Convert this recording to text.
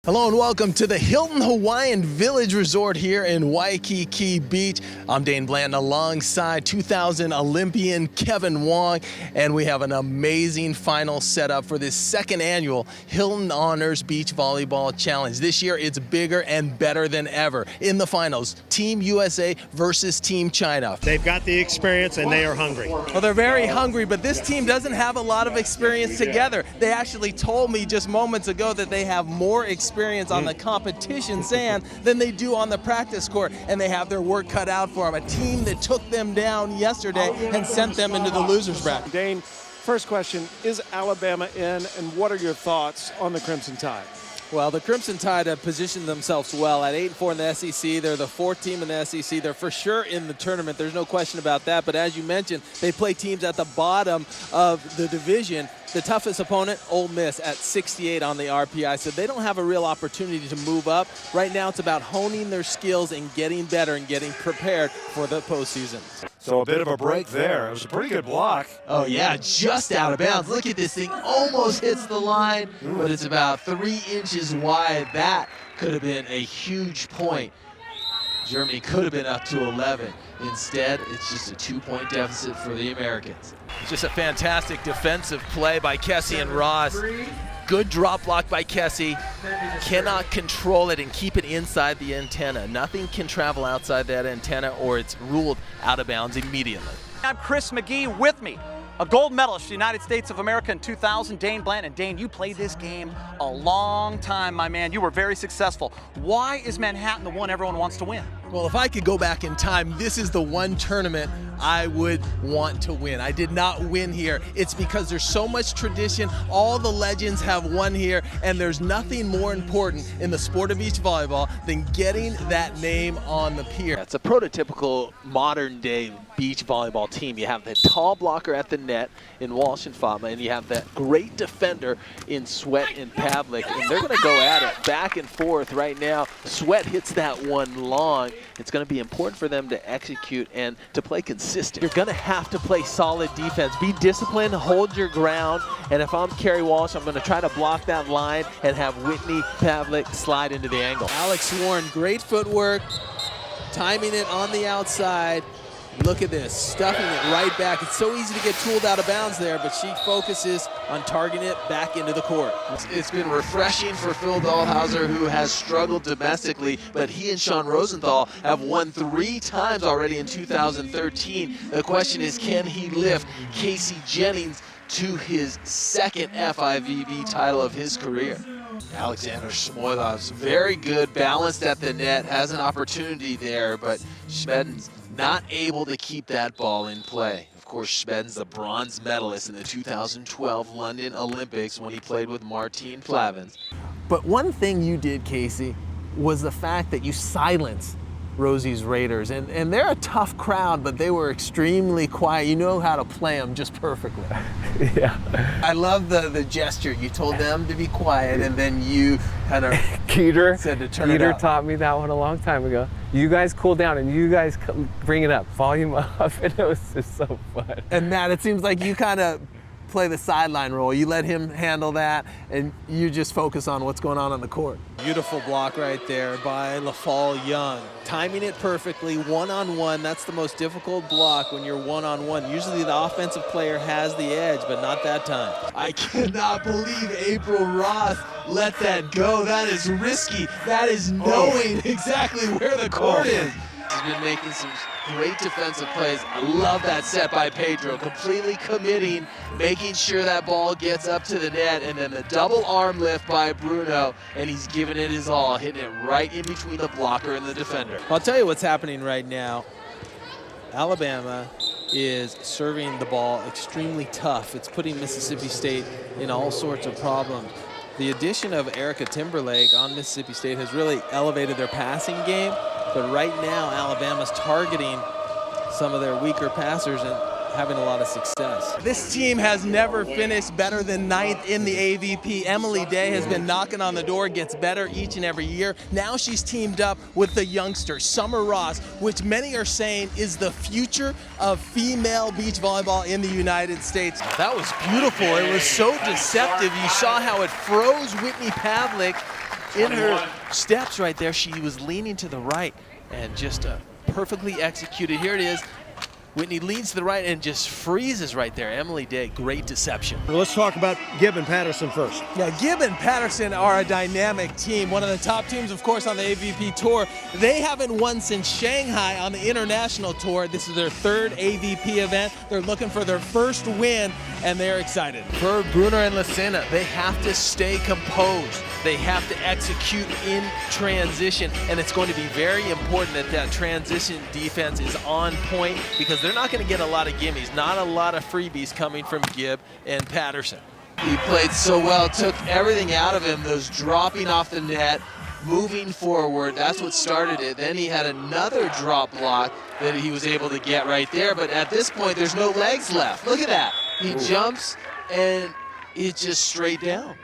Hello and welcome to the Hilton Hawaiian Village Resort here in Waikiki Beach. I'm Dain Blanton alongside 2000 Olympian Kevin Wong, and we have an amazing final setup for this second annual Hilton Honors Beach Volleyball Challenge. This year it's bigger and better than ever. In the finals, Team USA versus Team China. They've got the experience and they are hungry. Well, they're very hungry, but this team doesn't have a lot of experience together. They actually told me just moments ago that they have more experience on the competition sand than they do on the practice court, and they have their work cut out for them. A team that took them down yesterday and sent them into the losers bracket. Dain, first question, is Alabama in, and what are your thoughts on the Crimson Tide? Well, the Crimson Tide have positioned themselves well at 8-4 in the SEC. They're the fourth team in the SEC. They're for sure in the tournament. There's no question about that. But as you mentioned, they play teams at the bottom of the division. The toughest opponent, Ole Miss, at 68 on the RPI. So they don't have a real opportunity to move up. Right now it's about honing their skills and getting better and getting prepared for the postseason. So a bit of a break there. It was a pretty good block. Oh yeah, just out of bounds. Look at this thing, almost hits the line, but it's about 3 inches wide. That could have been a huge point. Germany could have been up to 11. Instead, it's just a 2-point deficit for the Americans. Just a fantastic defensive play by Kessie and Ross. Good drop block by Kessie. Cannot control it and keep it inside the antenna. Nothing can travel outside that antenna or it's ruled out of bounds immediately. I have Chris McGee with me, a gold medalist for the United States of America in 2000, Dain Blanton. And Dain, you played this game a long time, my man. You were very successful. Why is Manhattan the one everyone wants to win? Well, if I could go back in time, this is the one tournament I would want to win. I did not win here. It's because there's so much tradition. All the legends have won here, and there's nothing more important in the sport of beach volleyball than getting that name on the pier. It's a prototypical modern-day beach volleyball team. You have the tall blocker at the net in Walsh and Fatma, and you have that great defender in Sweat and Pavlik, and they're going to go at it back and forth right now. Sweat hits that one long. It's going to be important for them to execute and to play consistent. You're going to have to play solid defense. Be disciplined, hold your ground, and if I'm Kerry Walsh, I'm going to try to block that line and have Whitney Pavlik slide into the angle. Alex Warren, great footwork, timing it on the outside. Look at this, stuffing it right back. It's so easy to get tooled out of bounds there, but she focuses on targeting it back into the court. It's been refreshing for Phil Dahlhauser, who has struggled domestically, but he and Sean Rosenthal have won 3 times already in 2013. The question is, can he lift Casey Jennings to his second FIVB title of his career? Alexander Smoilov's very good, balanced at the net, has an opportunity there, but Schmeden's not able to keep that ball in play. Of course, Schmeden's the bronze medalist in the 2012 London Olympics when he played with Martine Plavins. But one thing you did, Casey, was the fact that you silenced Rosie's Raiders. And they're a tough crowd, but they were extremely quiet. You know how to play them just perfectly. Yeah. I love the gesture. You told them to be quiet, and then you kind of said to turn it up. Keeter taught me that one a long time ago. You guys cool down and you guys bring it up, volume up, and it was just so fun. And Matt, it seems like you kind of play the sideline role. You let him handle that, and you just focus on what's going on the court. Beautiful block right there by LaFall Young. Timing it perfectly, one-on-one. That's the most difficult block when you're one-on-one. Usually the offensive player has the edge, but not that time. I cannot believe April Ross let that go. That is risky. That is knowing exactly where the court is. He's been making some great defensive plays. I love that set by Pedro, completely committing, making sure that ball gets up to the net, and then the double arm lift by Bruno, and he's giving it his all, hitting it right in between the blocker and the defender. I'll tell you what's happening right now. Alabama is serving the ball extremely tough. It's putting Mississippi State in all sorts of problems. The addition of Erica Timberlake on Mississippi State has really elevated their passing game, but right now Alabama's targeting some of their weaker passers and having a lot of success. This team has never finished better than 9th in the AVP. Emily Day has been knocking on the door, gets better each and every year. Now she's teamed up with the youngster, Summer Ross, which many are saying is the future of female beach volleyball in the United States. That was beautiful. It was so deceptive. You saw how it froze Whitney Pavlik in her steps right there, she was leaning to the right and just perfectly executed. Here it is. Whitney leans to the right and just freezes right there. Emily Day, great deception. Well, let's talk about Gibb and Patterson first. Yeah, Gibb and Patterson are a dynamic team. One of the top teams, of course, on the AVP Tour. They haven't won since Shanghai on the International Tour. This is their third AVP event. They're looking for their first win, and they're excited. For Brunner and Lucena, they have to stay composed. They have to execute in transition, and it's going to be very important that that transition defense is on point, because they're not going to get a lot of gimmies, not a lot of freebies coming from Gibb and Patterson. He played so well, took everything out of him, those dropping off the net, moving forward, that's what started it. Then he had another drop block that he was able to get right there, but at this point, there's no legs left. Look at that. He jumps, and it's just straight down.